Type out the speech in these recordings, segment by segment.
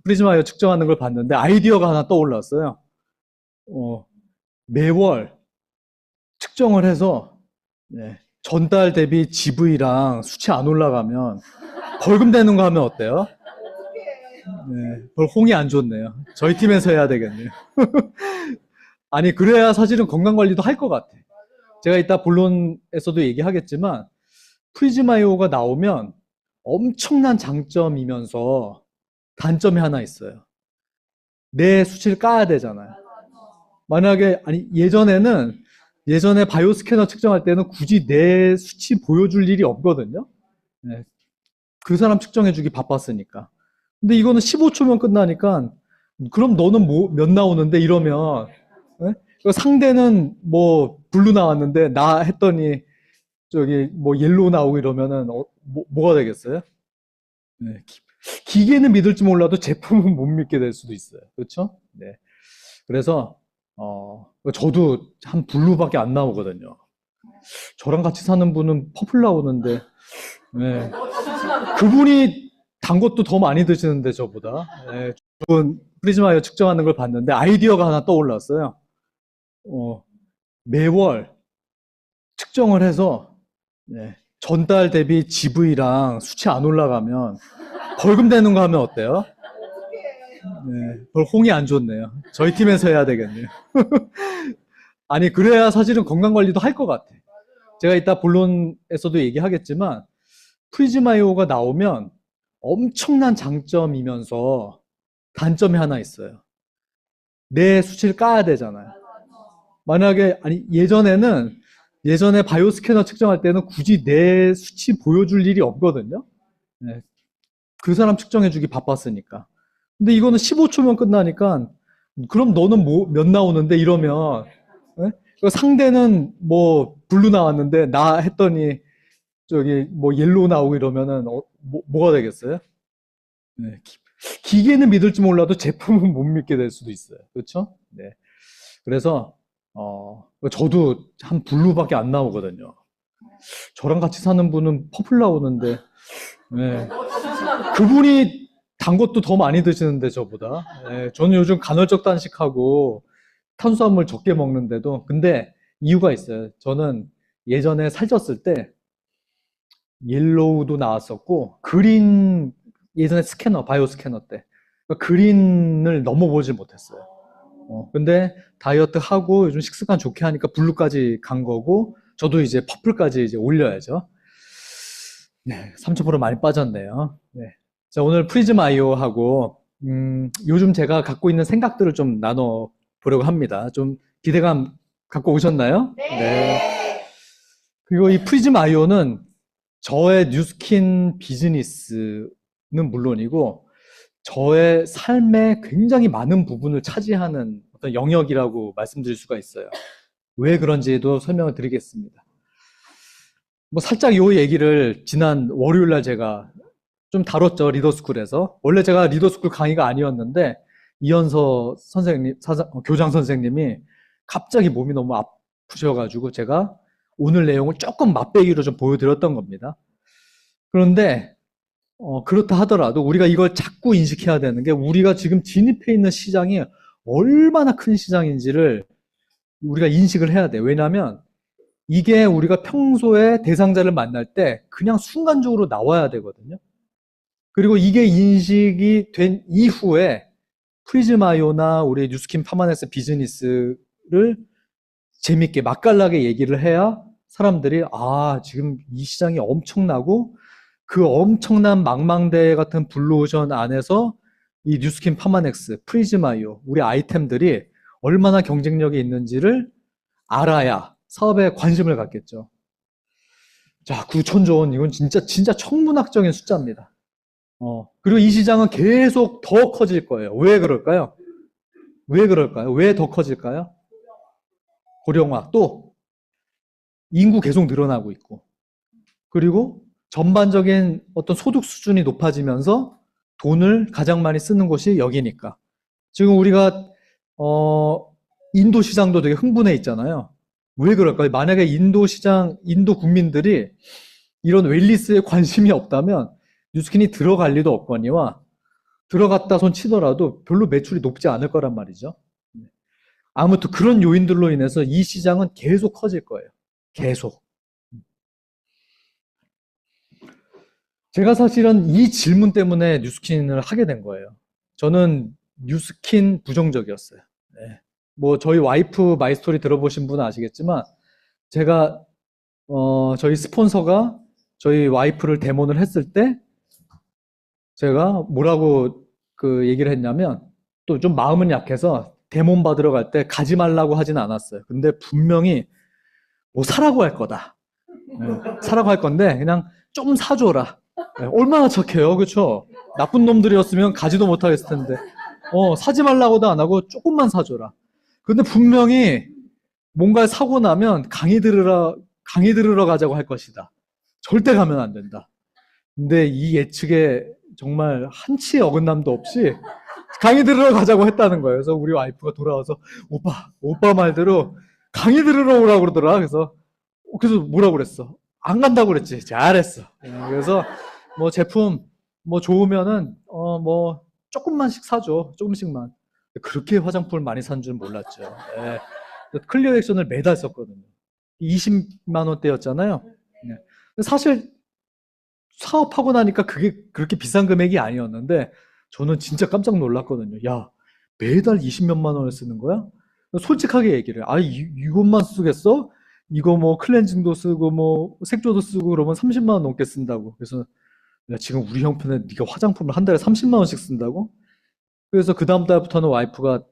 프리즈마이어 측정하는 걸 봤는데 아이디어가 하나 떠올랐어요. 매월 측정을 해서 전달 대비 GV랑 수치 안 올라가면 벌금 내는 거 하면 어때요? 홍이 안 좋네요. 저희 팀에서 해야 되겠네요. 아니, 그래야 사실은 건강관리도 할 것 같아. 제가 이따 본론에서도 얘기하겠지만 프리즈마이오가 나오면 엄청난 장점이면서 단점이 하나 있어요. 내 수치를 까야 되잖아요. 만약에, 아니, 예전에 바이오 스캐너 측정할 때는 굳이 내 수치 보여줄 일이 없거든요. 그 사람 측정해주기 바빴으니까. 근데 이거는 15초면 끝나니까, 그럼 너는 몇 나오는데? 이러면, 상대는 뭐, 블루 나왔는데, 나 했더니, 뭐, 옐로우 나오고 이러면은, 뭐가 되겠어요? 기계는 믿을지 몰라도 제품은 못 믿게 될 수도 있어요. 그렇죠? 네. 그래서, 저도 한 블루밖에 안 나오거든요. 저랑 같이 사는 분은 퍼플 나오는데, 네. 그분이 단 것도 더 많이 드시는데, 저보다. 네. 그분 프리즈마이어 측정하는 걸 봤는데 아이디어가 하나 떠올랐어요. 매월 측정을 해서 전달 대비 GV랑 수치 안 올라가면 벌금 내는 거 하면 어때요? 홍이 안 좋네요. 저희 팀에서 해야 되겠네요. 아니, 그래야 사실은 건강관리도 할 것 같아. 제가 이따 본론에서도 얘기하겠지만 프리즈마이오가 나오면 엄청난 장점이면서 단점이 하나 있어요. 내 수치를 까야 되잖아요. 만약에, 아니, 예전에 바이오 스캐너 측정할 때는 굳이 내 수치 보여줄 일이 없거든요. 그 사람 측정해주기 바빴으니까. 근데 이거는 15초면 끝나니까, 그럼 너는 몇 나오는데? 이러면, 상대는 뭐, 블루 나왔는데, 나 했더니, 뭐, 옐로우 나오고 이러면은, 뭐가 되겠어요? 기계는 믿을지 몰라도 제품은 못 믿게 될 수도 있어요. 그렇죠? 네. 그래서 저도 한 블루밖에 안 나오거든요. 저랑 같이 사는 분은 퍼플 나오는데, 그분이 단 것도 더 많이 드시는데, 저보다. 저는 요즘 간헐적 단식하고 탄수화물 적게 먹는데도, 근데 이유가 있어요. 저는 예전에 살쪘을 때 옐로우도 나왔었고, 그린, 예전에 바이오 스캐너 때 그린을 넘어보지 못했어요. 근데 다이어트 하고 요즘 식습관 좋게 하니까 블루까지 간 거고, 저도 이제 퍼플까지 이제 올려야죠. 네, 3,000% 많이 빠졌네요. 네. 자, 오늘 프리즘 아이오하고, 요즘 제가 갖고 있는 생각들을 좀 나눠 보려고 합니다. 좀 기대감 갖고 오셨나요? 네. 그리고 이 프리즘 아이오는 저의 뉴스킨 비즈니스는 물론이고, 저의 삶의 굉장히 많은 부분을 차지하는 어떤 영역이라고 말씀드릴 수가 있어요. 왜 그런지도 설명을 드리겠습니다. 뭐 살짝 이 얘기를 지난 월요일 날 제가 좀 다뤘죠. 리더스쿨에서. 원래 제가 리더스쿨 강의가 아니었는데 이현서 선생님, 교장 선생님이 갑자기 몸이 너무 아프셔가지고 제가 오늘 내용을 조금 맛배기로 좀 보여드렸던 겁니다. 그런데 그렇다 하더라도 우리가 이걸 자꾸 인식해야 되는 게, 우리가 지금 진입해 있는 시장이 얼마나 큰 시장인지를 우리가 인식을 해야 돼요. 왜냐하면 이게 우리가 평소에 대상자를 만날 때 그냥 순간적으로 나와야 되거든요. 그리고 이게 인식이 된 이후에 프리즈마이오나 우리 뉴스킨 파마넥스 비즈니스를 재밌게 맛깔나게 얘기를 해야 사람들이, 아, 지금 이 시장이 엄청나고 그 엄청난 망망대 같은 블루오션 안에서 이 뉴스킨 파마넥스, 프리즈마이오, 우리 아이템들이 얼마나 경쟁력이 있는지를 알아야 사업에 관심을 갖겠죠. 자, 9천조 원, 이건 진짜 천문학적인 숫자입니다. 그리고 이 시장은 계속 더 커질 거예요. 왜 그럴까요? 왜 더 커질까요? 고령화, 또 인구 계속 늘어나고 있고, 그리고 전반적인 어떤 소득 수준이 높아지면서 돈을 가장 많이 쓰는 곳이 여기니까. 지금 우리가 인도 시장도 되게 흥분해 있잖아요. 왜 그럴까요? 만약에 인도 국민들이 이런 웰니스에 관심이 없다면 뉴스킨이 들어갈 리도 없거니와 들어갔다 손 치더라도 별로 매출이 높지 않을 거란 말이죠. 아무튼 그런 요인들로 인해서 이 시장은 계속 커질 거예요. 계속. 제가 사실은 이 질문 때문에 뉴스킨을 하게 된 거예요. 저는 뉴스킨 부정적이었어요. 네. 뭐 저희 와이프 마이스토리 들어보신 분은 아시겠지만 제가 저희 스폰서가 저희 와이프를 데모를 했을 때 제가 뭐라고 그 얘기를 했냐면 또 좀 마음은 약해서 데몬 받으러 갈 때 가지 말라고 하진 않았어요. 근데 분명히 뭐 사라고 할 거다. 네, 사라고 할 건데 그냥 좀 사줘라. 네, 얼마나 착해요, 그렇죠? 나쁜 놈들이었으면 가지도 못하겠을 텐데. 사지 말라고도 안 하고 조금만 사줘라. 근데 분명히 뭔가를 사고 나면 강의 들으러 가자고 할 것이다. 절대 가면 안 된다. 근데 이 예측에 정말 한치의 어긋남도 없이 강의 들으러 가자고 했다는 거예요. 그래서 우리 와이프가 돌아와서 오빠 말대로 강의 들으러 오라고 그러더라. 그래서 뭐라고 그랬어? 안 간다고 그랬지. 잘했어. 그래서 뭐 제품 뭐 좋으면은 뭐 조금만씩 사줘. 조금씩만. 그렇게 화장품을 많이 산 줄 몰랐죠. 예. 클리어 액션을 매달 썼거든요. 20만 원대였잖아요. 네. 사실 사업하고 나니까 그게 그렇게 비싼 금액이 아니었는데 저는 진짜 깜짝 놀랐거든요. 야, 매달 20몇만 원을 쓰는 거야? 솔직하게 얘기를 해. 이것만 쓰겠어? 이거 뭐 클렌징도 쓰고 뭐 색조도 쓰고 그러면 30만 원 넘게 쓴다고. 그래서 야, 지금 우리 형편에 네가 화장품을 한 달에 30만 원씩 쓴다고? 그래서 그 다음 달부터는 와이프가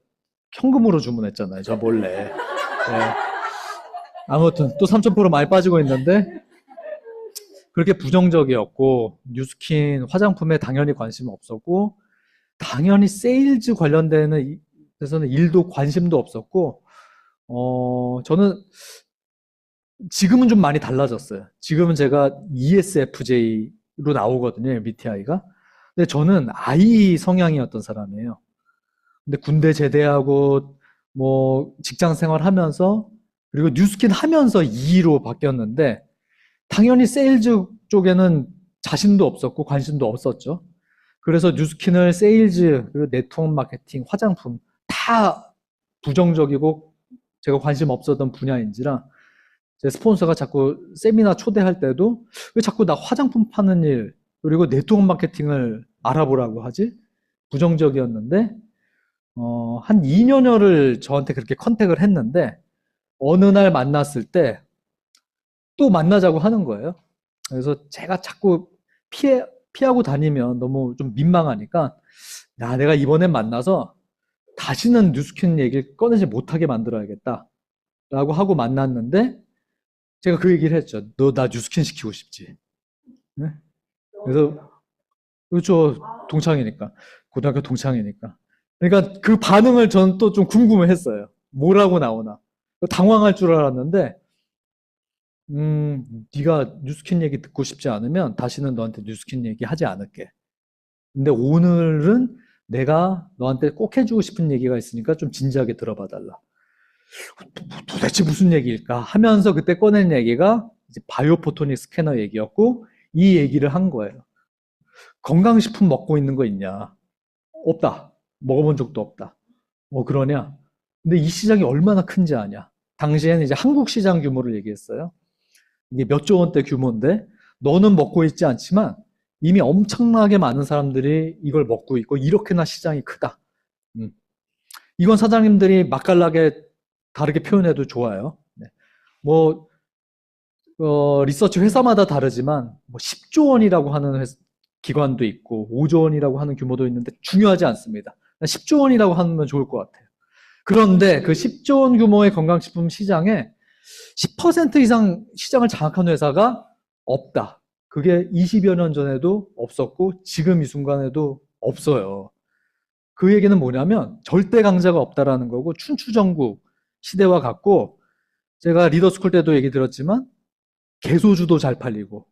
현금으로 주문했잖아요. 저 몰래. 네. 아무튼 또 3,000% 많이 빠지고 있는데 그렇게 부정적이었고 뉴스킨 화장품에 당연히 관심 없었고 당연히 세일즈 관련되는 데서는 일도 관심도 없었고 저는 지금은 좀 많이 달라졌어요. 지금은 제가 ESFJ로 나오거든요, MBTI가. 근데 저는 I 성향이었던 사람이에요. 근데 군대 제대하고 뭐 직장 생활하면서 그리고 뉴스킨 하면서 E로 바뀌었는데 당연히 세일즈 쪽에는 자신도 없었고 관심도 없었죠. 그래서 뉴스킨을 세일즈, 그리고 네트워크 마케팅, 화장품 다 부정적이고 제가 관심 없었던 분야인지라 제 스폰서가 자꾸 세미나 초대할 때도 왜 자꾸 나 화장품 파는 일 그리고 네트워크 마케팅을 알아보라고 하지? 부정적이었는데 한 2년여를 저한테 그렇게 컨택을 했는데 어느 날 만났을 때 또 만나자고 하는 거예요. 그래서 제가 자꾸 피하고 다니면 너무 좀 민망하니까 야, 내가 이번엔 만나서 다시는 뉴스킨 얘기를 꺼내지 못하게 만들어야겠다 라고 하고 만났는데 제가 그 얘기를 했죠. 너 나 뉴스킨 시키고 싶지? 네? 그래서 그렇죠. 동창이니까. 고등학교 동창이니까. 그러니까 그 반응을 저는 또 좀 궁금해 했어요. 뭐라고 나오나. 당황할 줄 알았는데 네가 뉴스킨 얘기 듣고 싶지 않으면 다시는 너한테 뉴스킨 얘기 하지 않을게. 근데 오늘은 내가 너한테 꼭 해주고 싶은 얘기가 있으니까 좀 진지하게 들어봐 달라. 도대체 무슨 얘기일까 하면서 그때 꺼낸 얘기가 이제 바이오포토닉 스캐너 얘기였고 이 얘기를 한 거예요. 건강식품 먹고 있는 거 있냐? 없다. 먹어본 적도 없다. 그러냐? 근데 이 시장이 얼마나 큰지 아냐? 당시에는 이제 한국 시장 규모를 얘기했어요. 이게 몇 조 원대 규모인데 너는 먹고 있지 않지만 이미 엄청나게 많은 사람들이 이걸 먹고 있고 이렇게나 시장이 크다. 이건 사장님들이 맛깔나게 다르게 표현해도 좋아요. 네. 뭐 리서치 회사마다 다르지만 뭐 10조 원이라고 하는 기관도 있고 5조 원이라고 하는 규모도 있는데 중요하지 않습니다. 10조 원이라고 하면 좋을 것 같아요. 그런데 그 10조 원 규모의 건강식품 시장에 10% 이상 시장을 장악한 회사가 없다. 그게 20여 년 전에도 없었고 지금 이 순간에도 없어요. 그 얘기는 뭐냐면 절대 강자가 없다라는 거고 춘추전국 시대와 같고 제가 리더스쿨 때도 얘기 들었지만 개소주도 잘 팔리고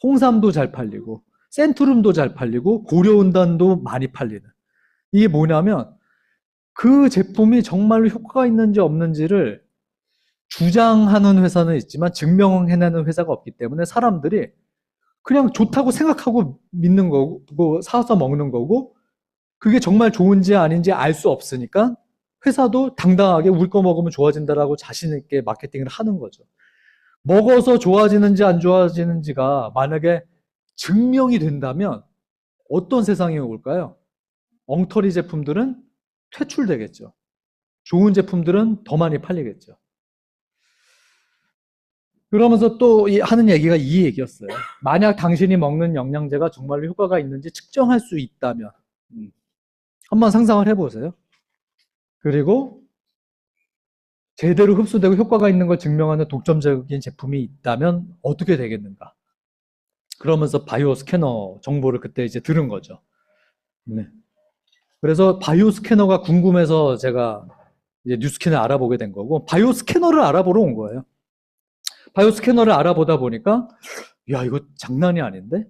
홍삼도 잘 팔리고 센트룸도 잘 팔리고 고려온단도 많이 팔리는 이게 뭐냐면 그 제품이 정말로 효과가 있는지 없는지를 주장하는 회사는 있지만 증명해내는 회사가 없기 때문에 사람들이 그냥 좋다고 생각하고 믿는 거고 사서 먹는 거고 그게 정말 좋은지 아닌지 알 수 없으니까 회사도 당당하게 우리 거 먹으면 좋아진다라고 자신 있게 마케팅을 하는 거죠. 먹어서 좋아지는지 안 좋아지는지가 만약에 증명이 된다면 어떤 세상이 올까요? 엉터리 제품들은 퇴출되겠죠. 좋은 제품들은 더 많이 팔리겠죠. 그러면서 또 하는 얘기가 이 얘기였어요. 만약 당신이 먹는 영양제가 정말로 효과가 있는지 측정할 수 있다면 한번 상상을 해보세요. 그리고 제대로 흡수되고 효과가 있는 걸 증명하는 독점적인 제품이 있다면 어떻게 되겠는가? 그러면서 바이오 스캐너 정보를 그때 이제 들은 거죠. 네. 그래서 바이오 스캐너가 궁금해서 제가 이제 뉴스킨을 알아보게 된 거고, 바이오 스캐너를 알아보러 온 거예요. 바이오 스캐너를 알아보다 보니까, 야, 이거 장난이 아닌데?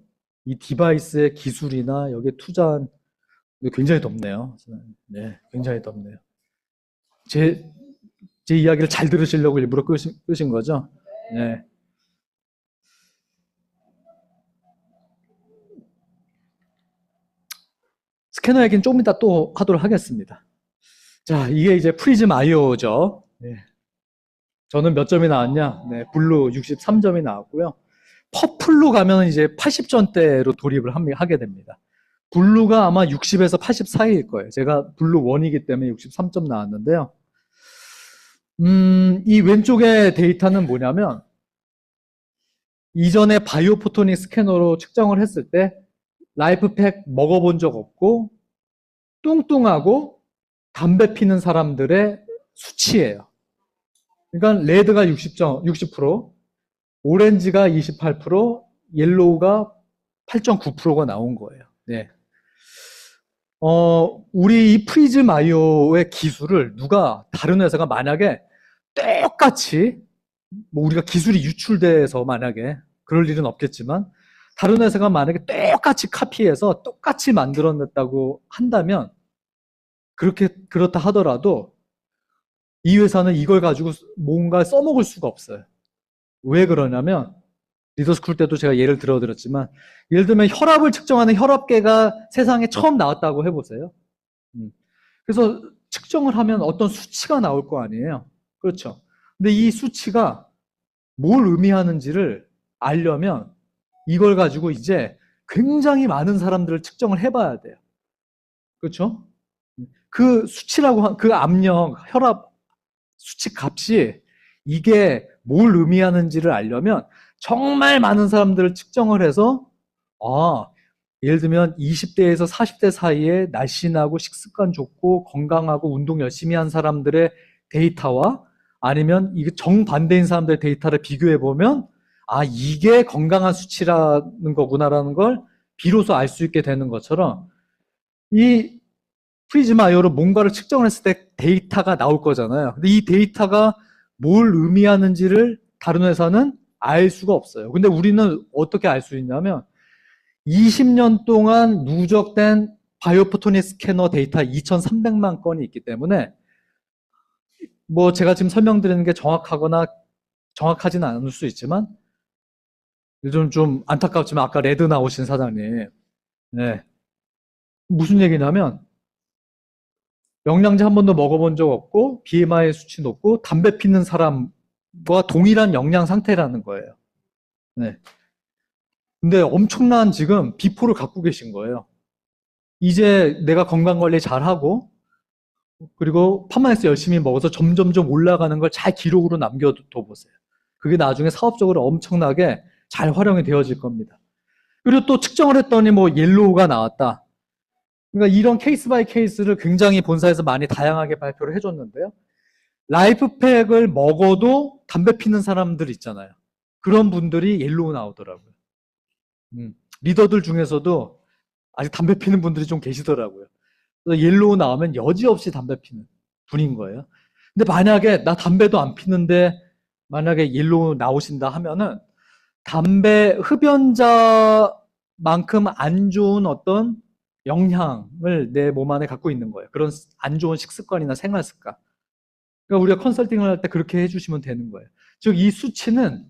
이 디바이스의 기술이나 여기에 투자한, 굉장히 덥네요. 네, 굉장히 덥네요. 제 이야기를 잘 들으시려고 일부러 끄신 거죠? 네. 스캐너 얘기는 조금 이따 또 하도록 하겠습니다. 자, 이게 이제 프리즘 아이오죠. 네. 저는 몇 점이 나왔냐? 네, 블루 63점이 나왔고요. 퍼플로 가면 이제 80점대로 돌입을 하게 됩니다. 블루가 아마 60에서 80 사이일 거예요. 제가 블루 1이기 때문에 63점 나왔는데요. 이 왼쪽의 데이터는 뭐냐면, 이전에 바이오 포토닉 스캐너로 측정을 했을 때, 라이프팩 먹어본 적 없고, 뚱뚱하고, 담배 피는 사람들의 수치예요. 그러니까, 레드가 60%, 오렌지가 28%, 옐로우가 8.9%가 나온 거예요. 네. 우리 이 프리즘 아이오의 기술을 다른 회사가 만약에 똑같이, 뭐 우리가 기술이 유출돼서 만약에 그럴 일은 없겠지만, 다른 회사가 만약에 똑같이 카피해서 똑같이 만들어냈다고 한다면, 그렇다 하더라도, 이 회사는 이걸 가지고 뭔가 써먹을 수가 없어요. 왜 그러냐면, 리더스쿨 때도 제가 예를 들어드렸지만, 예를 들면 혈압을 측정하는 혈압계가 세상에 처음 나왔다고 해보세요. 그래서 측정을 하면 어떤 수치가 나올 거 아니에요. 그렇죠. 근데 이 수치가 뭘 의미하는지를 알려면 이걸 가지고 이제 굉장히 많은 사람들을 측정을 해봐야 돼요. 그렇죠? 그 수치라고 그 압력, 혈압 수치 값이 이게 뭘 의미하는지를 알려면 정말 많은 사람들을 측정을 해서 예를 들면 20대에서 40대 사이에 날씬하고 식습관 좋고 건강하고 운동 열심히 한 사람들의 데이터와 아니면 이게 정반대인 사람들의 데이터를 비교해 보면 이게 건강한 수치라는 거구나라는 걸 비로소 알 수 있게 되는 것처럼 이 프리즘 아이오로 뭔가를 측정을 했을 때 데이터가 나올 거잖아요. 근데 이 데이터가 뭘 의미하는지를 다른 회사는 알 수가 없어요. 근데 우리는 어떻게 알 수 있냐면 20년 동안 누적된 바이오포토닉 스캐너 데이터 2,300만 건이 있기 때문에 뭐 제가 지금 설명드리는 게 정확하지는 않을 수 있지만 요즘 좀 안타깝지만 아까 레드 나오신 사장님 네. 무슨 얘기냐면 영양제 한 번도 먹어본 적 없고 BMI 수치 높고 담배 피는 사람과 동일한 영양 상태라는 거예요. 네. 근데 엄청난 지금 비포를 갖고 계신 거예요. 이제 내가 건강관리 잘하고 그리고 파마엑스 열심히 먹어서 점점점 올라가는 걸 잘 기록으로 남겨둬 보세요. 그게 나중에 사업적으로 엄청나게 잘 활용이 되어질 겁니다. 그리고 또 측정을 했더니 뭐 옐로우가 나왔다. 그러니까 이런 케이스 바이 케이스를 굉장히 본사에서 많이 다양하게 발표를 해줬는데요. 라이프팩을 먹어도 담배 피는 사람들 있잖아요. 그런 분들이 옐로우 나오더라고요. 리더들 중에서도 아직 담배 피는 분들이 좀 계시더라고요. 그래서 옐로우 나오면 여지없이 담배 피는 분인 거예요. 근데 만약에 나 담배도 안 피는데 만약에 옐로우 나오신다 하면은 담배 흡연자만큼 안 좋은 어떤 영향을 내 몸 안에 갖고 있는 거예요. 그런 안 좋은 식습관이나 생활 습관. 그러니까 우리가 컨설팅을 할 때 그렇게 해주시면 되는 거예요. 즉, 이 수치는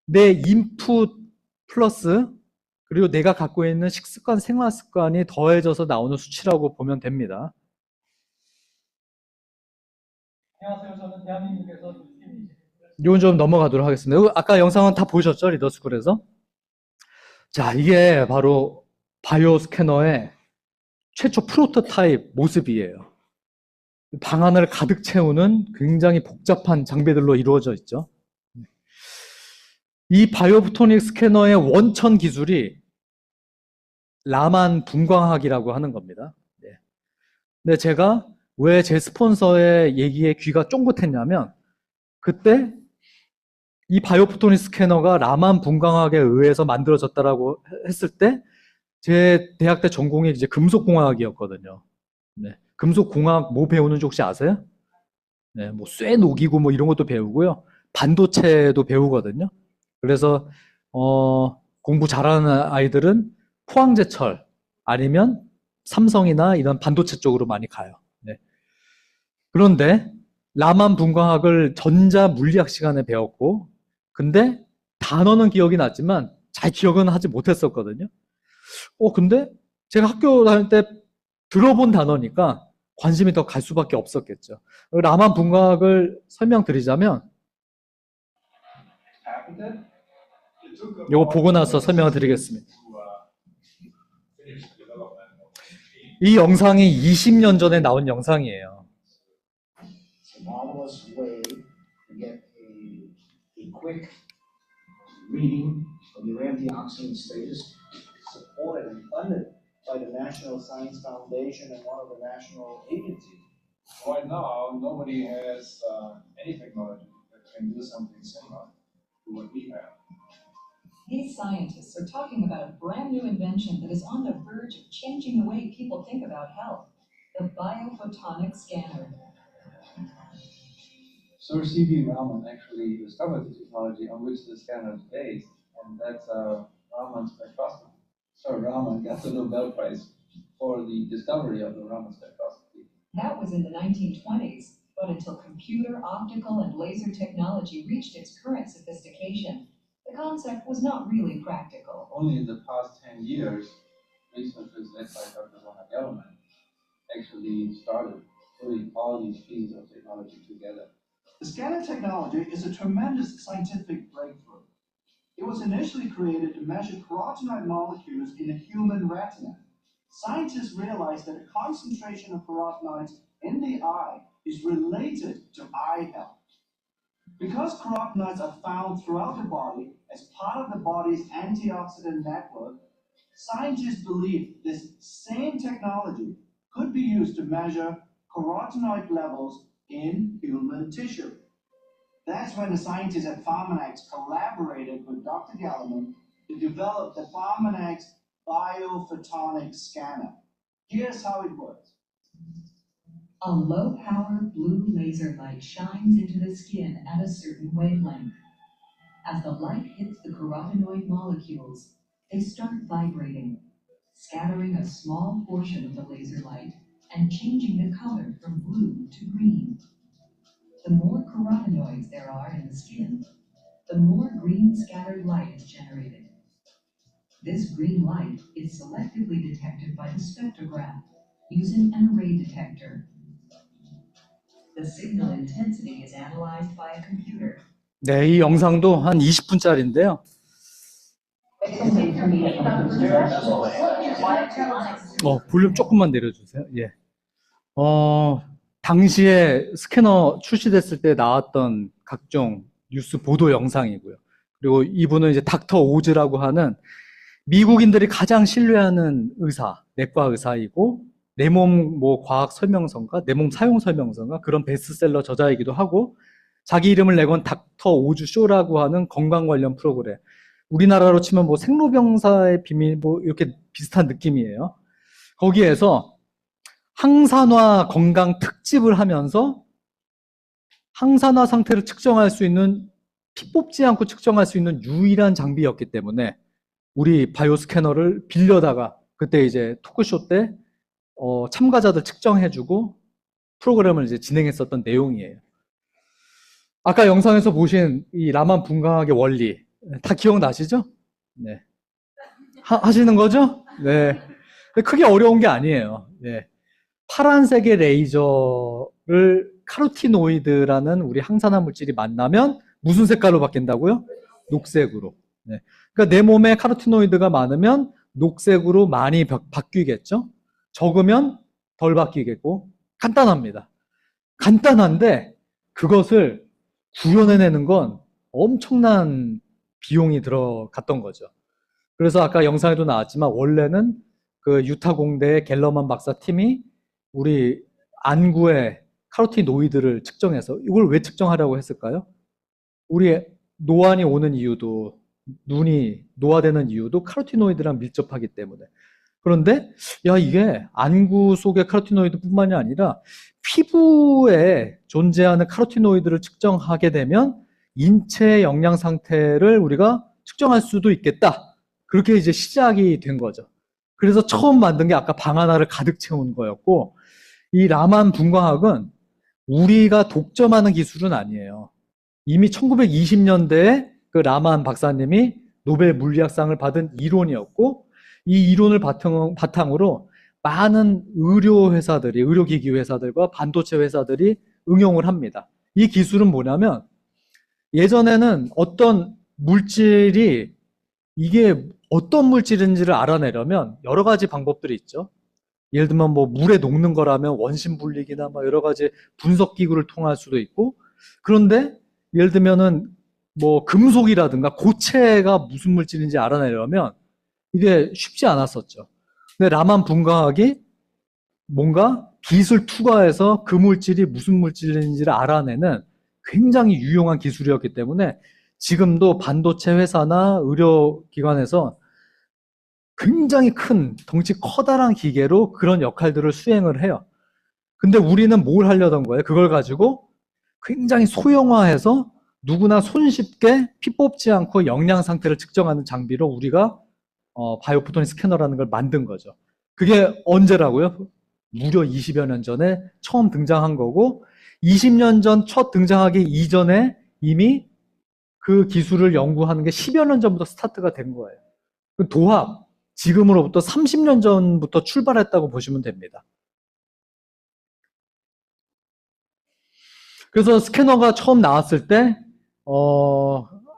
내 인풋 플러스 그리고 내가 갖고 있는 식습관, 생활 습관이 더해져서 나오는 수치라고 보면 됩니다. 안녕하세요. 저는 대한민국에서 이건 좀 넘어가도록 하겠습니다. 아까 영상은 다 보셨죠? 리더스쿨에서? 자, 이게 바로 바이오 스캐너의 최초 프로토타입 모습이에요. 방 안을 가득 채우는 굉장히 복잡한 장비들로 이루어져 있죠. 이 바이오포토닉 스캐너의 원천 기술이 라만 분광학이라고 하는 겁니다. 근데 제가 왜 제 스폰서의 얘기에 귀가 쫑긋했냐면, 그때 이 바이오포토닉 스캐너가 라만 분광학에 의해서 만들어졌다라고 했을 때, 제 대학 때 전공이 이제 금속공학이었거든요. 네. 금속공학 뭐 배우는지 혹시 아세요? 네, 뭐 쇠 녹이고 뭐 이런 것도 배우고요. 반도체도 배우거든요. 그래서 공부 잘하는 아이들은 포항제철 아니면 삼성이나 이런 반도체 쪽으로 많이 가요. 네. 그런데 라만 분광학을 전자 물리학 시간에 배웠고, 근데 단어는 기억이 났지만 잘 기억은 하지 못했었거든요. 근데 제가 학교 다닐 때 들어본 단어니까 관심이 더 갈 수밖에 없었겠죠. 라만 분광학을 설명드리자면, 이거 보고 나서 설명을 드리겠습니다. 이 영상이 20년 전에 나온 영상이에요. Supported and funded by the National Science Foundation and one of the national agencies. Right now, nobody has any technology that can do something similar to what we have. These scientists are talking about a brand new invention that is on the verge of changing the way people think about health, the biophotonic scanner. Sir C.V. Raman actually discovered the technology on which the scanner is based, and that's Raman spectroscopy. Sir Raman got the Nobel Prize for the discovery of the Raman spectroscopy. That was in the 1920s, but until computer, optical, and laser technology reached its current sophistication, the concept was not really practical. Only in the past 10 years, researchers led by Dr. Ronald Gelman actually started putting all these pieces of technology together. The scanner technology is a tremendous scientific breakthrough. It was initially created to measure carotenoid molecules in a human retina. Scientists realized that a concentration of carotenoids in the eye is related to eye health. Because carotenoids are found throughout the body as part of the body's antioxidant network, scientists believe this same technology could be used to measure carotenoid levels in human tissue. That's when the scientists at Pharmanex collaborated with Dr. Gelman to develop the Pharmanex biophotonic scanner. Here's how it works. A low-power blue laser light shines into the skin at a certain wavelength. As the light hits the carotenoid molecules, they start vibrating, scattering a small portion of the laser light and changing the color from blue to green. The more carotenoids there are in the skin, the more green scattered light is generated. This green light is selectively detected by the spectrograph using an array detector. The signal intensity is analyzed by a computer. 네, 이 영상도 한 20분짜리인데요. 볼륨 조금만 내려주세요. 예. 당시에 스캐너 출시됐을 때 나왔던 각종 뉴스 보도 영상이고요. 그리고 이분은 이제 닥터 오즈라고 하는 미국인들이 가장 신뢰하는 의사, 내과 의사이고, 내 몸 뭐 과학 설명서인가, 내 몸 사용 설명서인가 그런 베스트셀러 저자이기도 하고, 자기 이름을 내건 닥터 오즈 쇼라고 하는 건강 관련 프로그램. 우리나라로 치면 뭐 생로병사의 비밀 뭐 이렇게 비슷한 느낌이에요. 거기에서 항산화 건강 특집을 하면서 항산화 상태를 측정할 수 있는, 피 뽑지 않고 측정할 수 있는 유일한 장비였기 때문에 우리 바이오 스캐너를 빌려다가 그때 이제 토크쇼 때 참가자들 측정해주고 프로그램을 이제 진행했었던 내용이에요. 아까 영상에서 보신 이 라만 분광학의 원리 다 기억나시죠? 네. 하시는 거죠? 네. 근데 크게 어려운 게 아니에요. 예. 파란색의 레이저를 카로티노이드라는 우리 항산화 물질이 만나면 무슨 색깔로 바뀐다고요? 녹색으로. 네. 그러니까 내 몸에 카로티노이드가 많으면 녹색으로 많이 바뀌겠죠? 적으면 덜 바뀌겠고, 간단합니다. 간단한데 그것을 구현해내는 건 엄청난 비용이 들어갔던 거죠. 그래서 아까 영상에도 나왔지만 원래는 그 유타 공대의 갤러만 박사 팀이 우리 안구의 카로티노이드를 측정해서 이걸 왜 측정하려고 했을까요? 우리 노안이 오는 이유도 눈이 노화되는 이유도 카로티노이드랑 밀접하기 때문에. 그런데 야 이게 안구 속의 카로티노이드뿐만이 아니라 피부에 존재하는 카로티노이드를 측정하게 되면 인체의 영양 상태를 우리가 측정할 수도 있겠다. 그렇게 이제 시작이 된 거죠. 그래서 처음 만든 게 아까 방 하나를 가득 채운 거였고, 이 라만 분광학은 우리가 독점하는 기술은 아니에요. 이미 1920년대에 그 라만 박사님이 노벨 물리학상을 받은 이론이었고, 이 이론을 바탕으로 많은 의료 회사들이, 의료기기 회사들과 반도체 회사들이 응용을 합니다. 이 기술은 뭐냐면, 예전에는 어떤 물질이 이게 어떤 물질인지를 알아내려면 여러 가지 방법들이 있죠. 예를 들면 뭐 물에 녹는 거라면 원심 분lik이나 뭐 여러 가지 분석 기구를 통할 수도 있고, 그런데 예를 들면은 뭐 금속이라든가 고체가 무슨 물질인지 알아내려면 이게 쉽지 않았었죠. 근데 라만 분광학이 뭔가 기술 투과해서 그 물질이 무슨 물질인지를 알아내는 굉장히 유용한 기술이었기 때문에 지금도 반도체 회사나 의료기관에서 굉장히 큰 덩치 커다란 기계로 그런 역할들을 수행을 해요. 근데 우리는 뭘 하려던 거예요? 그걸 가지고 굉장히 소형화해서 누구나 손쉽게 피 뽑지 않고 영양 상태를 측정하는 장비로 우리가 바이오포토닉 스캐너라는 걸 만든 거죠. 그게 언제라고요? 무려 20여 년 전에 처음 등장한 거고, 20년 전 첫 등장하기 이전에 이미 그 기술을 연구하는 게 10여 년 전부터 스타트가 된 거예요. 도합, 지금으로부터 30년 전부터 출발했다고 보시면 됩니다. 그래서 스캐너가 처음 나왔을 때,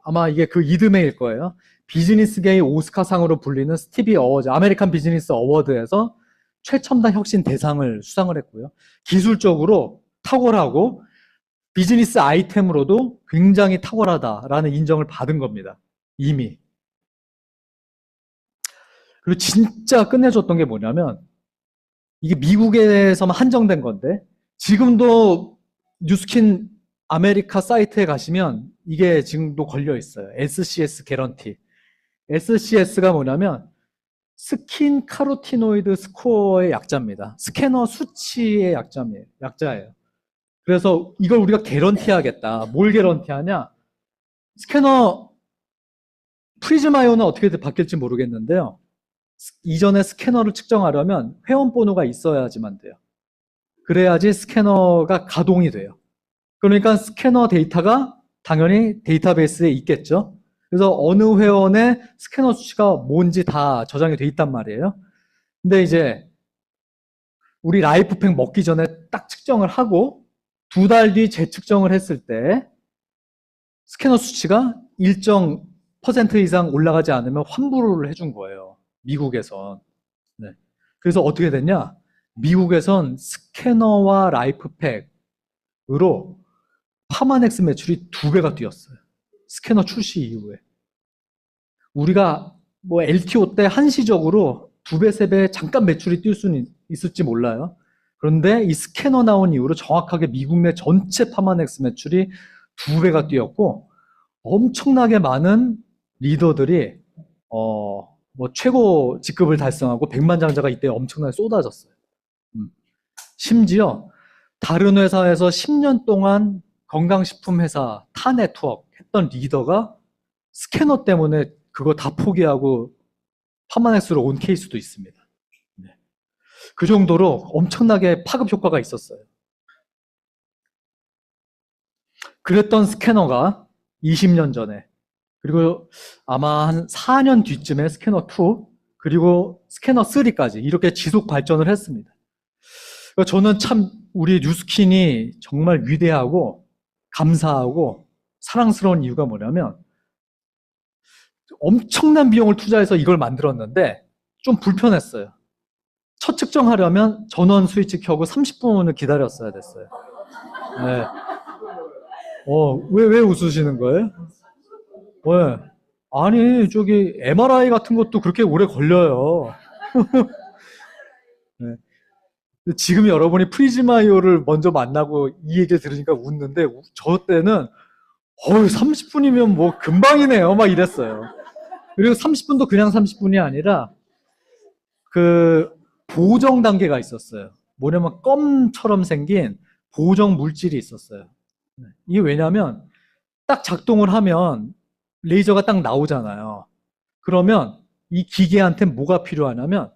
아마 이게 그 이듬해일 거예요. 비즈니스계의 오스카상으로 불리는 스티비 어워즈, 아메리칸 비즈니스 어워드에서 최첨단 혁신 대상을 수상을 했고요. 기술적으로 탁월하고 비즈니스 아이템으로도 굉장히 탁월하다라는 인정을 받은 겁니다. 이미. 그리고 진짜 끝내줬던 게 뭐냐면, 이게 미국에서만 한정된 건데, 지금도 뉴스킨 아메리카 사이트에 가시면 이게 지금도 걸려 있어요. SCS 개런티. SCS가 뭐냐면 스킨 카로티노이드 스코어의 약자입니다. 스캐너 수치의 약자예요. 그래서 이걸 우리가 개런티하겠다. 뭘 개런티하냐? 스캐너 프리즈마이오는 어떻게 바뀔지 모르겠는데요. 이전에 스캐너를 측정하려면 회원번호가 있어야지만 돼요. 그래야지 스캐너가 가동이 돼요. 그러니까 스캐너 데이터가 당연히 데이터베이스에 있겠죠. 그래서 어느 회원의 스캐너 수치가 뭔지 다 저장이 돼 있단 말이에요. 근데 이제 우리 라이프팩 먹기 전에 딱 측정을 하고 2달 뒤 재측정을 했을 때 스캐너 수치가 일정 퍼센트 이상 올라가지 않으면 환불을 해준 거예요. 미국에선. 네. 그래서 어떻게 됐냐? 미국에선 스캐너와 라이프팩으로 파마넥스 매출이 2배가 뛰었어요. 스캐너 출시 이후에. 우리가 뭐 LTO 때 한시적으로 2배, 3배 잠깐 매출이 뛸 수는 있을지 몰라요. 그런데 이 스캐너 나온 이후로 정확하게 미국 내 전체 파마넥스 매출이 2배가 뛰었고, 엄청나게 많은 리더들이 뭐 최고 직급을 달성하고 백만장자가 이때 엄청나게 쏟아졌어요. 심지어 다른 회사에서 10년 동안 건강식품 회사 타 네트워크 했던 리더가 스캐너 때문에 그거 다 포기하고 파마넥스로 온 케이스도 있습니다. 네. 그 정도로 엄청나게 파급 효과가 있었어요. 그랬던 스캐너가 20년 전에, 그리고 아마 한 4년 뒤쯤에 스캐너 2, 그리고 스캐너 3까지 이렇게 지속 발전을 했습니다. 그러니까 저는 참 우리 뉴스킨이 정말 위대하고 감사하고 사랑스러운 이유가 뭐냐면 엄청난 비용을 투자해서 이걸 만들었는데 좀 불편했어요. 첫 측정하려면 전원 스위치 켜고 30분을 기다렸어야 됐어요. 네. 왜 웃으시는 거예요? 왜? 아니, 저기 MRI 같은 것도 그렇게 오래 걸려요. 네. 근데 지금 여러분이 프리즈마이오를 먼저 만나고 이 얘기를 들으니까 웃는데 저 때는 30분이면 뭐 금방이네요. 막 이랬어요. 그리고 30분도 그냥 30분이 아니라 그 보정 단계가 있었어요. 뭐냐면 껌처럼 생긴 보정 물질이 있었어요. 이게 왜냐면 딱 작동을 하면 레이저가 딱 나오잖아요. 그러면 이 기계한테 뭐가 필요하냐면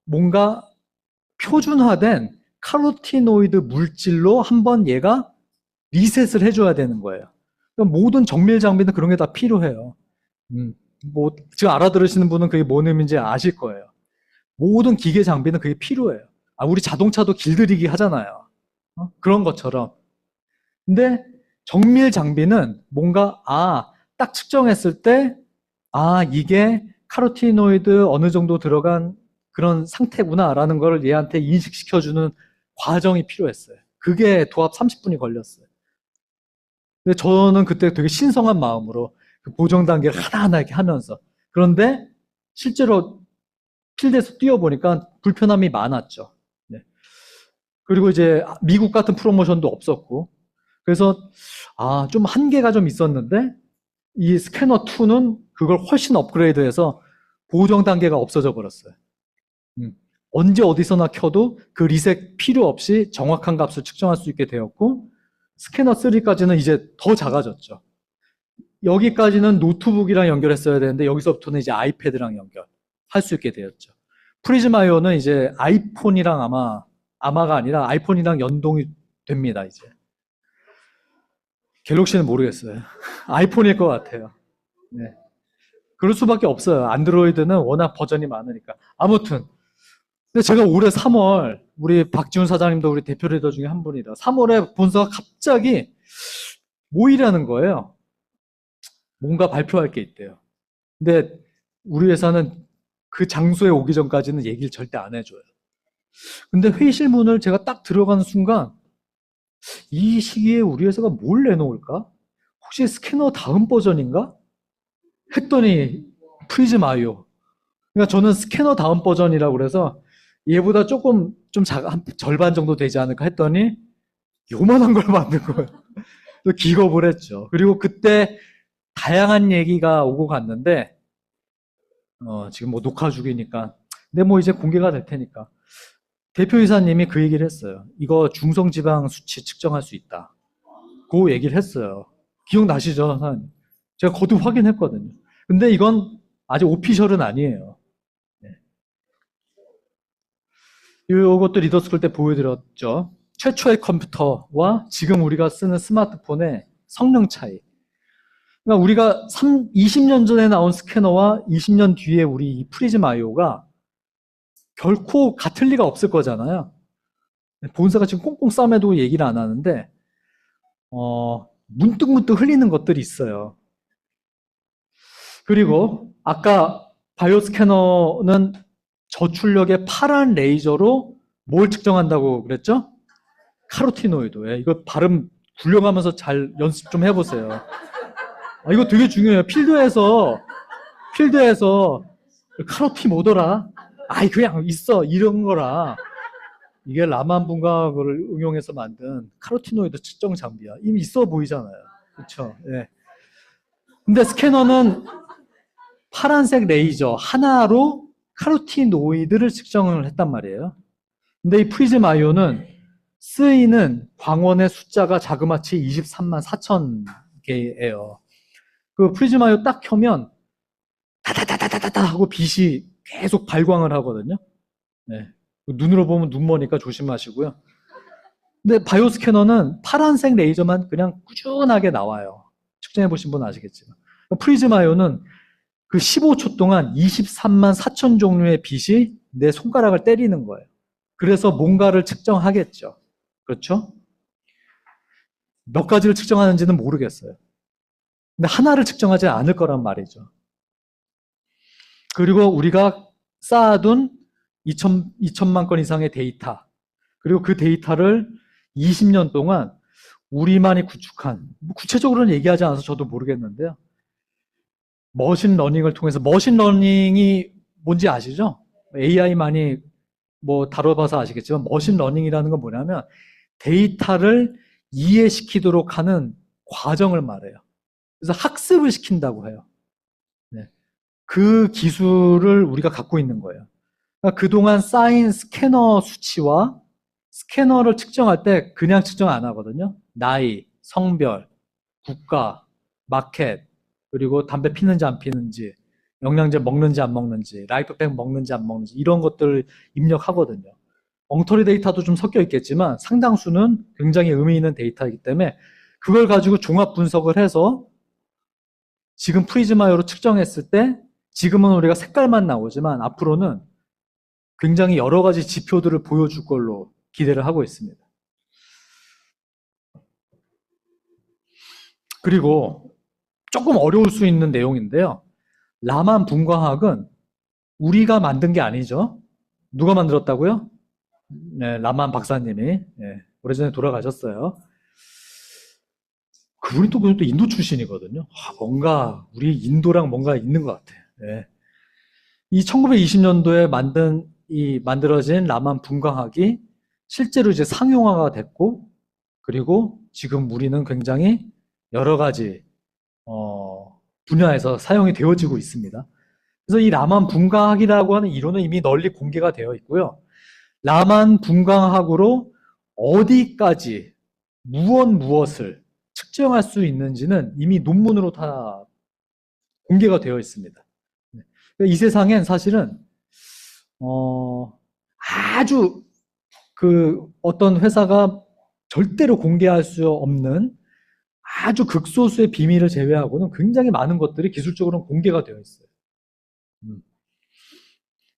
뭔가 표준화된 카로티노이드 물질로 한번 얘가 리셋을 해줘야 되는 거예요. 그러니까 모든 정밀 장비는 그런 게 다 필요해요. 뭐 지금 알아들으시는 분은 그게 뭔 의미인지 아실 거예요. 모든 기계 장비는 그게 필요해요. 우리 자동차도 길들이기 하잖아요. 그런 것처럼. 근데 정밀 장비는 뭔가 딱 측정했을 때 이게 카로티노이드 어느 정도 들어간 그런 상태구나라는 걸 얘한테 인식시켜주는 과정이 필요했어요. 그게 도합 30분이 걸렸어요. 근데 저는 그때 되게 신성한 마음으로 그 보정 단계를 하나하나 이렇게 하면서, 그런데 실제로 필드에서 뛰어보니까 불편함이 많았죠. 네. 그리고 이제 미국 같은 프로모션도 없었고, 그래서 좀 한계가 좀 있었는데 이 스캐너 2는 그걸 훨씬 업그레이드해서 보정 단계가 없어져 버렸어요. 언제 어디서나 켜도 그 리셋 필요 없이 정확한 값을 측정할 수 있게 되었고, 스캐너 3까지는 이제 더 작아졌죠. 여기까지는 노트북이랑 연결했어야 되는데 여기서부터는 이제 아이패드랑 연결할 수 있게 되었죠. 프리즈마이오는 이제 아이폰이랑 아마가 아니라 아이폰이랑 연동이 됩니다, 이제. 갤럭시는 모르겠어요. 아이폰일 것 같아요. 네. 그럴 수밖에 없어요. 안드로이드는 워낙 버전이 많으니까. 아무튼. 근데 제가 올해 3월, 우리 박지훈 사장님도 우리 대표 리더 중에 한 분이다. 3월에 본사가 갑자기 모이라는 거예요. 뭔가 발표할 게 있대요. 근데 우리 회사는 그 장소에 오기 전까지는 얘기를 절대 안 해줘요. 근데 회의실문을 제가 딱 들어가는 순간 이 시기에 우리 회사가 뭘 내놓을까? 혹시 스캐너 다음 버전인가? 했더니 프리즈마이오. 그러니까 저는 스캐너 다음 버전이라고 그래서 얘보다 조금 좀 한 절반 정도 되지 않을까 했더니 요만한 걸 만든 거예요. 또 기겁을 했죠. 그리고 그때 다양한 얘기가 오고 갔는데 지금 뭐 녹화 중이니까, 근데 뭐 이제 공개가 될 테니까 대표이사님이 그 얘기를 했어요. 이거 중성지방 수치 측정할 수 있다. 그 얘기를 했어요. 기억나시죠, 사장님? 제가 거듭 확인했거든요. 근데 이건 아직 오피셜은 아니에요. 네. 이것도 리더스쿨 때 보여드렸죠. 최초의 컴퓨터와 지금 우리가 쓰는 스마트폰의 성능 차이. 그러니까 우리가 20년 전에 나온 스캐너와 20년 뒤에 우리 이 프리즈마이오가 결코 같을 리가 없을 거잖아요. 본사가 지금 꽁꽁 싸매도 얘기를 안 하는데 문득문득 흘리는 것들이 있어요. 그리고 아까 바이오 스캐너는 저출력의 파란 레이저로 뭘 측정한다고 그랬죠? 카로티노이드. 이거 발음 굴려가면서 잘 연습 좀 해보세요. 이거 되게 중요해요. 필드에서 카로티 뭐더라? 그냥 있어. 이런 거라. 이게 라만 분과학을 응용해서 만든 카로티노이드 측정 장비야. 이미 있어 보이잖아요. 그렇죠? 예. 근데 스캐너는 파란색 레이저 하나로 카로티노이드를 측정을 했단 말이에요. 근데 이 프리즈마이오는 쓰이는 광원의 숫자가 자그마치 23만 4천 개예요. 그 프리즈마이오 딱 켜면 다다다다다다 하고 빛이 계속 발광을 하거든요. 네. 눈으로 보면 눈머니까 조심하시고요. 근데 바이오 스캐너는 파란색 레이저만 그냥 꾸준하게 나와요. 측정해 보신 분은 아시겠지만. 프리즈마이오는 그 15초 동안 23만 4천 종류의 빛이 내 손가락을 때리는 거예요. 그래서 뭔가를 측정하겠죠. 그렇죠? 몇 가지를 측정하는지는 모르겠어요. 근데 하나를 측정하지 않을 거란 말이죠. 그리고 우리가 쌓아둔 2천만 건 이상의 데이터, 그리고 그 데이터를 20년 동안 우리만이 구축한, 구체적으로는 얘기하지 않아서 저도 모르겠는데요. 머신러닝을 통해서, 머신러닝이 뭔지 아시죠? AI 많이 뭐 다뤄봐서 아시겠지만, 머신러닝이라는 건 뭐냐면 데이터를 이해시키도록 하는 과정을 말해요. 그래서 학습을 시킨다고 해요. 네. 그 기술을 우리가 갖고 있는 거예요. 그러니까 그동안 쌓인 스캐너 수치와 스캐너를 측정할 때 그냥 측정 안 하거든요. 나이, 성별, 국가, 마켓, 그리고 담배 피는지 안 피는지, 영양제 먹는지 안 먹는지, 라이프백 먹는지 안 먹는지, 이런 것들을 입력하거든요. 엉터리 데이터도 좀 섞여 있겠지만 상당수는 굉장히 의미 있는 데이터이기 때문에 그걸 가지고 종합 분석을 해서 지금 프리즈마이어로 측정했을 때 지금은 우리가 색깔만 나오지만 앞으로는 굉장히 여러 가지 지표들을 보여줄 걸로 기대를 하고 있습니다. 그리고 조금 어려울 수 있는 내용인데요. 라만 분광학은 우리가 만든 게 아니죠. 누가 만들었다고요? 네, 라만 박사님이. 네, 오래전에 돌아가셨어요. 그분이 또 인도 출신이거든요. 뭔가 우리 인도랑 뭔가 있는 것 같아요. 네. 이 1920년도에 만들어진 라만 분광학이 실제로 이제 상용화가 됐고, 그리고 지금 우리는 굉장히 여러 가지 분야에서 사용이 되어지고 있습니다. 그래서 이 라만 분광학이라고 하는 이론은 이미 널리 공개가 되어 있고요. 라만 분광학으로 어디까지 무엇을 측정할 수 있는지는 이미 논문으로 다 공개가 되어 있습니다. 이 세상엔 사실은 아주 어떤 회사가 절대로 공개할 수 없는 아주 극소수의 비밀을 제외하고는 굉장히 많은 것들이 기술적으로는 공개가 되어 있어요.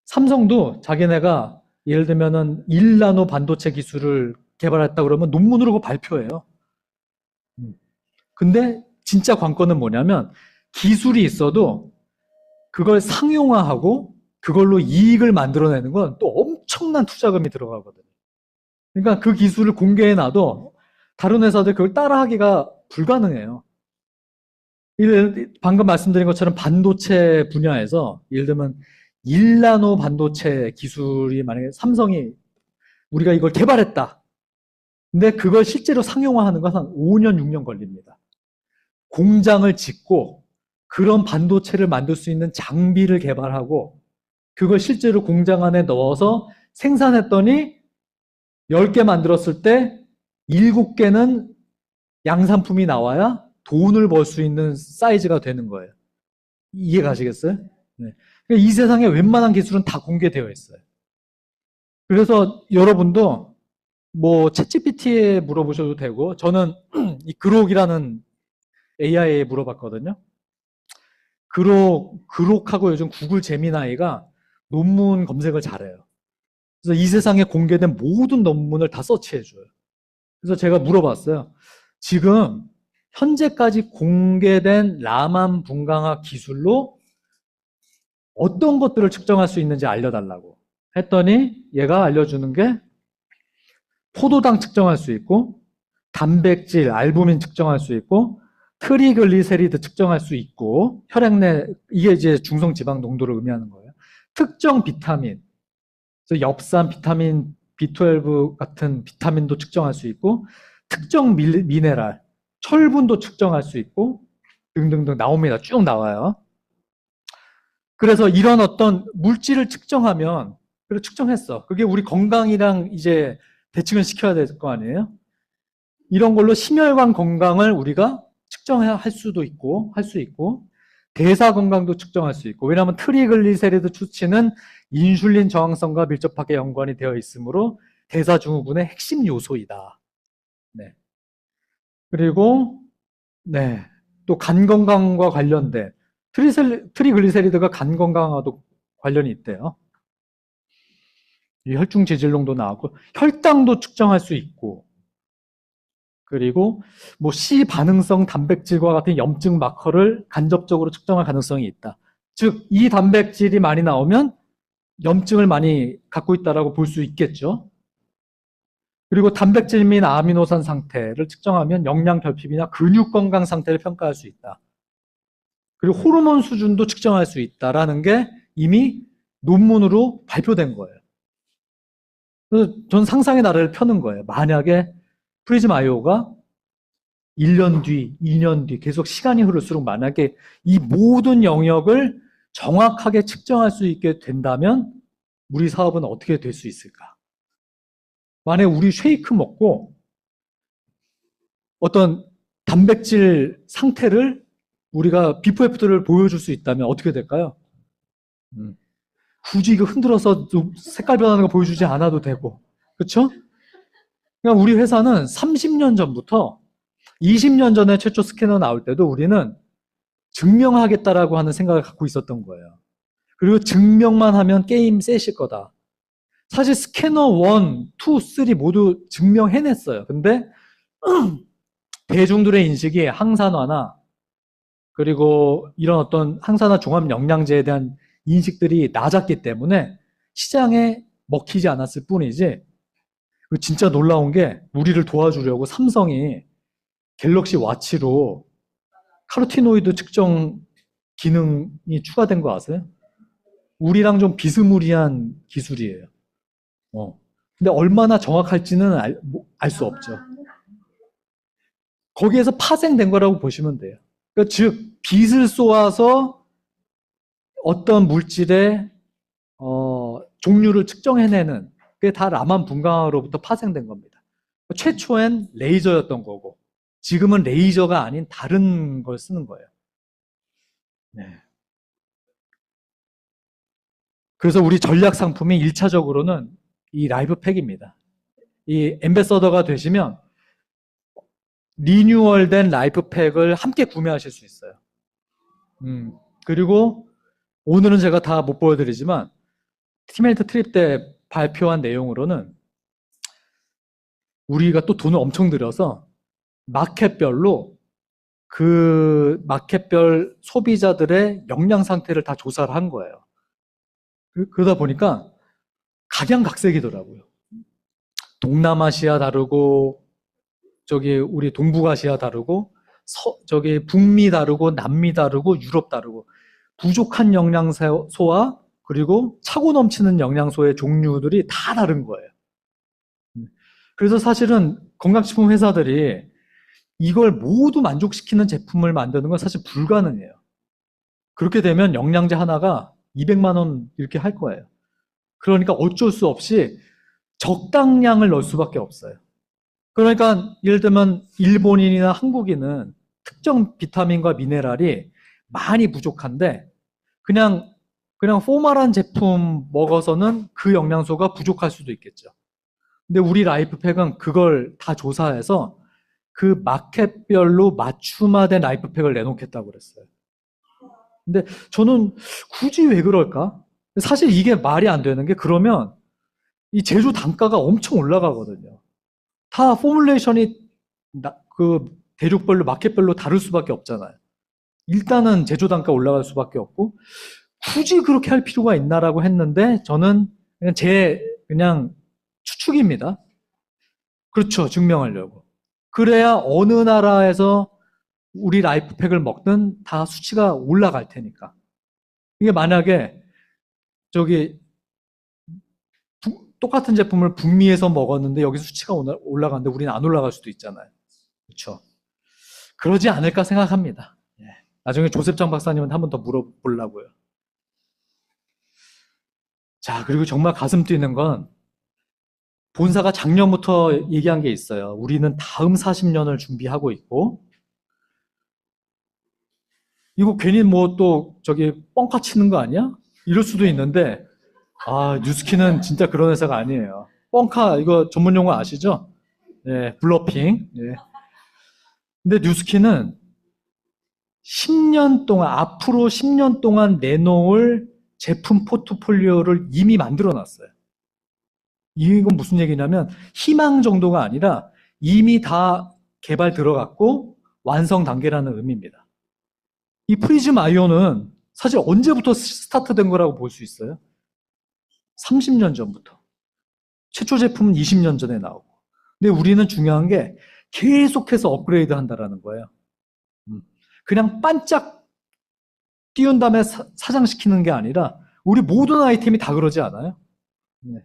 삼성도 자기네가 예를 들면은 1나노 반도체 기술을 개발했다 그러면 논문으로 그거 발표해요. 근데 진짜 관건은 뭐냐면 기술이 있어도 그걸 상용화하고 그걸로 이익을 만들어내는 건 또 엄청난 투자금이 들어가거든요. 그러니까 그 기술을 공개해놔도 다른 회사들 그걸 따라하기가 불가능해요. 방금 말씀드린 것처럼 반도체 분야에서 예를 들면 1나노 반도체 기술이 만약에 삼성이 우리가 이걸 개발했다. 근데 그걸 실제로 상용화하는 건 한 5년, 6년 걸립니다. 공장을 짓고 그런 반도체를 만들 수 있는 장비를 개발하고 그걸 실제로 공장 안에 넣어서 생산했더니 10개 만들었을 때 7개는 양산품이 나와야 돈을 벌 수 있는 사이즈가 되는 거예요. 이해 가시겠어요? 네. 그러니까 이 세상에 웬만한 기술은 다 공개되어 있어요. 그래서 여러분도 뭐 챗GPT에 물어보셔도 되고 저는 이 그록이라는 AI에 물어봤거든요. 그록하고 요즘 구글 제미나이가 논문 검색을 잘해요. 그래서 이 세상에 공개된 모든 논문을 다 서치해줘요. 그래서 제가 물어봤어요. 지금 현재까지 공개된 라만 분광학 기술로 어떤 것들을 측정할 수 있는지 알려달라고 했더니 얘가 알려주는 게 포도당 측정할 수 있고 단백질, 알부민 측정할 수 있고 트리글리세리드 측정할 수 있고 혈액 내 이게 이제 중성지방 농도를 의미하는 거예요. 특정 비타민, 그래서 엽산, 비타민 B12 같은 비타민도 측정할 수 있고 특정 미네랄, 철분도 측정할 수 있고 등등등 나옵니다. 쭉 나와요. 그래서 이런 어떤 물질을 측정하면 그래 측정했어. 그게 우리 건강이랑 이제 대칭을 시켜야 될 거 아니에요? 이런 걸로 심혈관 건강을 우리가 측정할 수도 있고 할 수 있고 대사 건강도 측정할 수 있고 왜냐하면 트리글리세리드 수치는 인슐린 저항성과 밀접하게 연관이 되어 있으므로 대사 증후군의 핵심 요소이다. 네. 그리고 네. 또 간 건강과 관련된 트리글리세리드가 간 건강과도 관련이 있대요. 이 혈중 지질농도 나오고 혈당도 측정할 수 있고, 그리고 뭐 C 반응성 단백질과 같은 염증 마커를 간접적으로 측정할 가능성이 있다. 즉, 이 단백질이 많이 나오면 염증을 많이 갖고 있다라고 볼 수 있겠죠. 그리고 단백질 및 아미노산 상태를 측정하면 영양 결핍이나 근육 건강 상태를 평가할 수 있다. 그리고 호르몬 수준도 측정할 수 있다라는 게 이미 논문으로 발표된 거예요. 그래서 전 상상의 나래를 펴는 거예요. 만약에 프리즘 아이오가 1년 뒤, 2년 뒤 계속 시간이 흐를수록 만약에 이 모든 영역을 정확하게 측정할 수 있게 된다면 우리 사업은 어떻게 될 수 있을까? 만약에 우리 쉐이크 먹고 어떤 단백질 상태를 우리가 비포 애프터를 보여줄 수 있다면 어떻게 될까요? 굳이 이거 흔들어서 색깔 변하는 거 보여주지 않아도 되고, 그렇죠? 그러니까 우리 회사는 30년 전부터 20년 전에 최초 스캐너 나올 때도 우리는 증명하겠다라고 하는 생각을 갖고 있었던 거예요. 그리고 증명만 하면 게임 세실 거다. 사실 스캐너 1, 2, 3 모두 증명해냈어요. 근데 대중들의 인식이 항산화나 그리고 이런 어떤 항산화 종합 영양제에 대한 인식들이 낮았기 때문에 시장에 먹히지 않았을 뿐이지, 진짜 놀라운 게 우리를 도와주려고 삼성이 갤럭시 와치로 카로티노이드 측정 기능이 추가된 거 아세요? 우리랑 좀 비스무리한 기술이에요. 근데 얼마나 정확할지는 알 수 없죠. 거기에서 파생된 거라고 보시면 돼요. 그러니까 즉, 빛을 쏘아서 어떤 물질의 종류를 측정해내는 그게 다 라만 분광으로부터 파생된 겁니다. 최초엔 레이저였던 거고 지금은 레이저가 아닌 다른 걸 쓰는 거예요. 네. 그래서 우리 전략 상품이 1차적으로는 이 라이프팩입니다. 이 앰베서더가 되시면 리뉴얼된 라이프팩을 함께 구매하실 수 있어요. 그리고 오늘은 제가 다 못 보여드리지만 팀헬트 트립 때 발표한 내용으로는 우리가 또 돈을 엄청 들여서 마켓별로 그 마켓별 소비자들의 영양 상태를 다 조사를 한 거예요. 그러다 보니까 각양각색이더라고요. 동남아시아 다르고 저기 우리 동북아시아 다르고 저기 북미 다르고 남미 다르고 유럽 다르고 부족한 영양소와 그리고 차고 넘치는 영양소의 종류들이 다 다른 거예요. 그래서 사실은 건강식품 회사들이 이걸 모두 만족시키는 제품을 만드는 건 사실 불가능해요. 그렇게 되면 영양제 하나가 200만 원 이렇게 할 거예요. 그러니까 어쩔 수 없이 적당량을 넣을 수밖에 없어요. 그러니까 예를 들면 일본인이나 한국인은 특정 비타민과 미네랄이 많이 부족한데 그냥 포멀한 제품 먹어서는 그 영양소가 부족할 수도 있겠죠. 근데 우리 라이프팩은 그걸 다 조사해서 그 마켓별로 맞춤화된 라이프팩을 내놓겠다고 그랬어요. 근데 저는 굳이 왜 그럴까? 사실 이게 말이 안 되는 게 그러면 이 제조 단가가 엄청 올라가거든요. 다 포뮬레이션이 그 대륙별로 마켓별로 다를 수밖에 없잖아요. 일단은 제조 단가 올라갈 수밖에 없고 굳이 그렇게 할 필요가 있나라고 했는데 저는 그냥 추측입니다. 그렇죠. 증명하려고. 그래야 어느 나라에서 우리 라이프팩을 먹든 다 수치가 올라갈 테니까. 이게 만약에 똑같은 제품을 북미에서 먹었는데 여기서 수치가 올라가는데 우리는 안 올라갈 수도 있잖아요. 그렇죠. 그러지 않을까 생각합니다. 나중에 조셉장 박사님한테 한 번 더 물어보려고요. 자, 그리고 정말 가슴 뛰는 건 본사가 작년부터 얘기한 게 있어요. 우리는 다음 40년을 준비하고 있고 이거 괜히 뭐 또 뻥카 치는 거 아니야? 이럴 수도 있는데 뉴스키는 진짜 그런 회사가 아니에요. 뻥카 이거 전문 용어 아시죠? 네, 블러핑. 네. 근데 뉴스키는 10년 동안, 앞으로 10년 동안 내놓을 제품 포트폴리오를 이미 만들어 놨어요. 이건 무슨 얘기냐면 희망 정도가 아니라 이미 다 개발 들어갔고 완성 단계라는 의미입니다. 이 프리즘 아이오는 사실 언제부터 스타트된 거라고 볼 수 있어요? 30년 전부터. 최초 제품은 20년 전에 나오고. 근데 우리는 중요한 게 계속해서 업그레이드 한다라는 거예요. 그냥 반짝 띄운 다음에 사장시키는 게 아니라 우리 모든 아이템이 다 그러지 않아요? 네.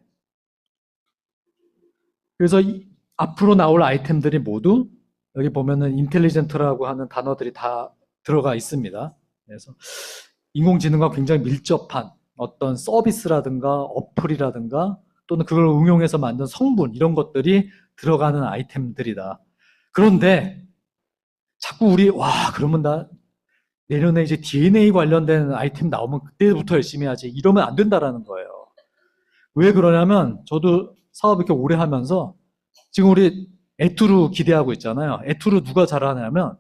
그래서 앞으로 나올 아이템들이 모두 여기 보면은 인텔리전트라고 하는 단어들이 다 들어가 있습니다. 그래서 인공지능과 굉장히 밀접한 어떤 서비스라든가 어플이라든가 또는 그걸 응용해서 만든 성분 이런 것들이 들어가는 아이템들이다. 그런데 자꾸 우리 그러면 나 내년에 이제 DNA 관련된 아이템 나오면 그때부터 열심히 하지 이러면 안 된다라는 거예요. 왜 그러냐면 저도 사업 이렇게 오래 하면서 지금 우리 에투르 기대하고 있잖아요. 에투르 누가 잘하냐면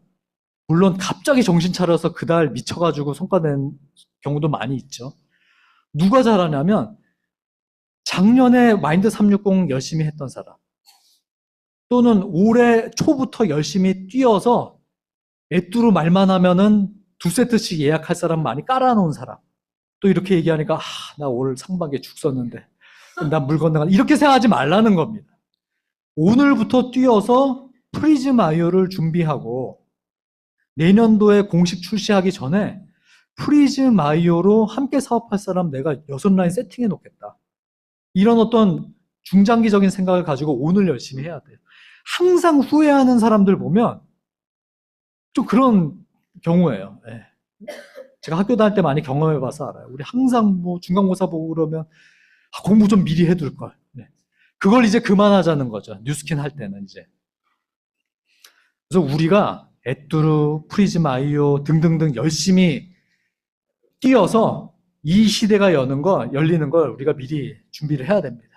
물론 갑자기 정신 차려서 그달 미쳐가지고 성과 낸 경우도 많이 있죠. 누가 잘하냐면 작년에 마인드 360 열심히 했던 사람 또는 올해 초부터 열심히 뛰어서 에뚜루 말만 하면은 2세트씩 예약할 사람 많이 깔아놓은 사람 또 이렇게 얘기하니까 나 올 상반기에 죽 썼는데 나 물 건너가 이렇게 생각하지 말라는 겁니다. 오늘부터 뛰어서 프리즘 아이오를 준비하고 내년도에 공식 출시하기 전에 프리즘 아이오로 함께 사업할 사람 내가 6라인 세팅해 놓겠다. 이런 어떤 중장기적인 생각을 가지고 오늘 열심히 해야 돼요. 항상 후회하는 사람들 보면 좀 그런 경우예요. 네. 제가 학교 다닐 때 많이 경험해봐서 알아요. 우리 항상 뭐 중간고사 보고 그러면 공부 좀 미리 해둘 걸. 네. 그걸 이제 그만하자는 거죠. 뉴스킨 할 때는 이제. 그래서 우리가 에뚜루, 프리즘 아이오 등등등 열심히 뛰어서 이 시대가 열리는 걸 우리가 미리 준비를 해야 됩니다.